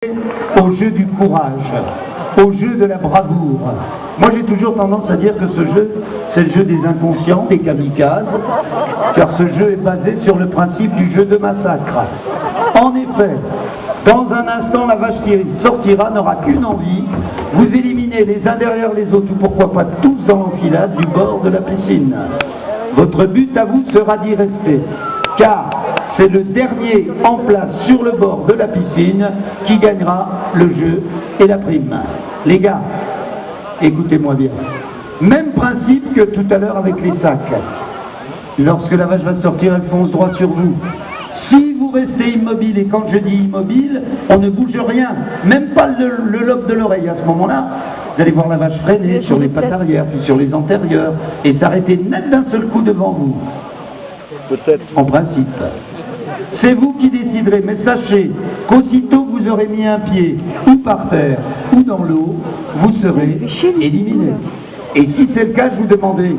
au jeu du courage, au jeu de la bravoure. Moi j'ai toujours tendance à dire que ce jeu, c'est le jeu des inconscients, des kamikazes, car ce jeu est basé sur le principe du jeu de massacre. En effet, dans un instant, la vache qui sortira n'aura qu'une envie, vous éliminez les uns derrière les autres, ou pourquoi pas tous dans l'enfilade du bord de la piscine. Votre but à vous sera d'y rester, car c'est le dernier en place sur le bord de la piscine qui gagnera le jeu et la prime. Les gars, écoutez-moi bien. Même principe que tout à l'heure avec les sacs. Lorsque la vache va sortir, elle fonce droit sur vous. Si vous restez immobile, et quand je dis immobile, on ne bouge rien, même pas le lobe de l'oreille. À ce moment-là, vous allez voir la vache freiner sur les pattes arrière, puis sur les antérieures, et s'arrêter net d'un seul coup devant vous. Peut-être. En principe. C'est vous qui déciderez, mais sachez qu'aussitôt que vous aurez mis un pied ou par terre ou dans l'eau, vous serez éliminé. Et si c'est le cas, je vous demandais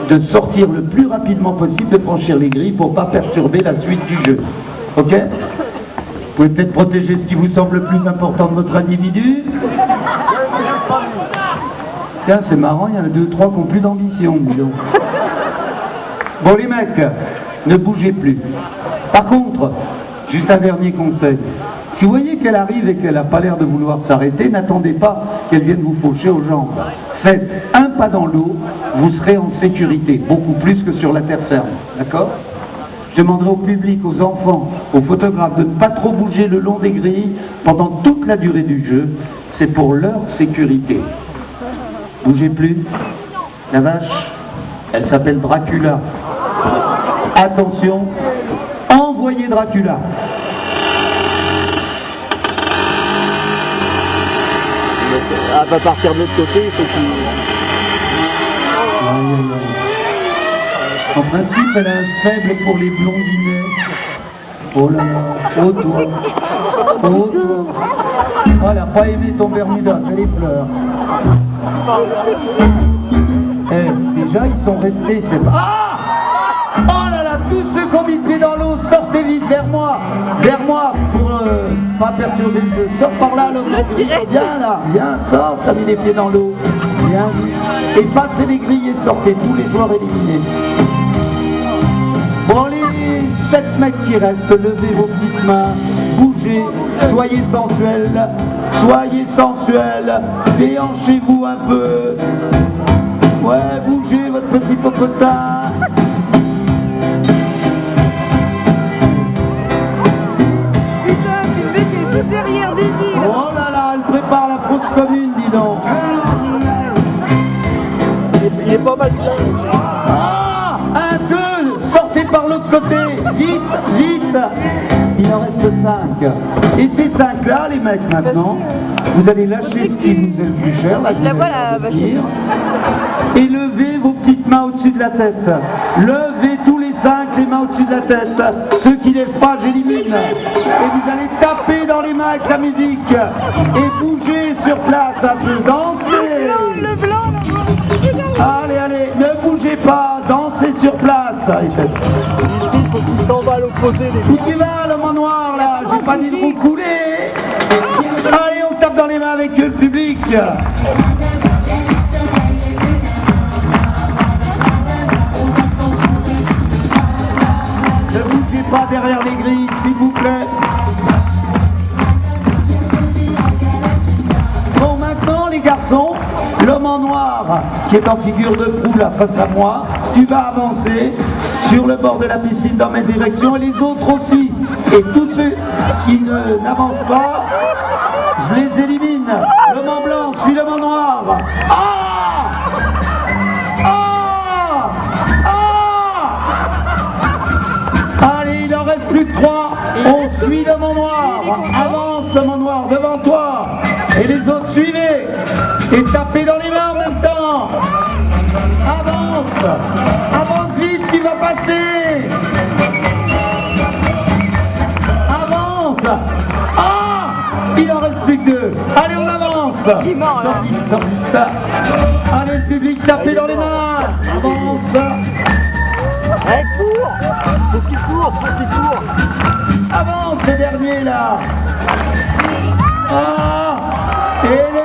de sortir le plus rapidement possible, de franchir les grilles pour ne pas perturber la suite du jeu. Ok? Vous pouvez peut-être protéger ce qui vous semble le plus important de votre individu. Tiens, c'est marrant, il y en a 2 ou 3 qui n'ont plus d'ambition, dis donc. Bon les mecs, ne bougez plus. Par contre, juste un dernier conseil. Si vous voyez qu'elle arrive et qu'elle n'a pas l'air de vouloir s'arrêter, n'attendez pas qu'elle vienne vous faucher aux jambes. Faites un pas dans l'eau, vous serez en sécurité, beaucoup plus que sur la terre ferme. D'accord? Je demanderai au public, aux enfants, aux photographes de ne pas trop bouger le long des grilles pendant toute la durée du jeu. C'est pour leur sécurité. Bougez plus. La vache, elle s'appelle Dracula. Attention, envoyez Dracula. Elle va partir de l'autre côté, il faut qu'il... En principe, elle a un faible pour les blondinets. Oh là là, oh toi, oh toi. Oh, elle n'a pas aimé ton Bermuda, ça les pleure. Eh, déjà, ils sont restés, c'est pas... Ah! Oh là là, tous ceux qui ont mis le pied dans l'eau, sortez vite vers moi, pour pas perturber le jeu. Sors par là, l'homme de grille, viens là, viens, sors, t'as mis les pieds dans l'eau, viens, et passez les grilles et sortez, tous les joueurs éliminés. Bon, les 7 mecs qui restent, levez vos petites mains, bougez, soyez sensuels, déhanchez-vous un peu, ouais, bougez votre petit popotin. Oh là là, elle prépare la fausse commune, dis donc. Il est pas mal. Ah, 1, 2, sortez par l'autre côté, vite, vite. Il en reste 5. Et ces 5-là, les mecs, maintenant, vous allez lâcher ce qui vous est le plus cher, la tir, et levez vos petites mains au-dessus de la tête. Levez tous les 5 les mains au-dessus de la tête. Ceux qui lèvent pas, j'élimine. Et vous allez taper dans les mains avec la musique. Et bouger sur place un peu. Dansez. Le blanc. Allez, allez, ne bougez pas. Dansez sur place. Il faut qu'il s'en va à l'opposé. Où tu vas, l'homme en noir, là? J'ai pas dit de vous couler. Allez, on tape dans les mains avec le public. Ne bougez pas derrière les grilles, s'il vous plaît. Bon, maintenant, les garçons, l'homme en noir, qui est en figure de proue là face à moi, tu vas avancer sur le bord de la piscine dans ma direction, et les autres aussi. Et tous ceux qui n'avancent pas, je les élimine. L'homme en blanc, suit l'homme en noir. Ah! Ah! Ah! Allez, il en reste plus que 3. On suit l'homme en noir. Avance, l'homme en noir, devant toi. Et les autres, suivez. Et tapez dans les mains en même temps. Avance. Avance vite, qui va passer. Avance. Ah! Il en reste plus que 2. Allez, on avance. Allez, le public, tapez dans les mains. Avance. Hey, cours. Faut qu'il court. Avance, le dernier là. Et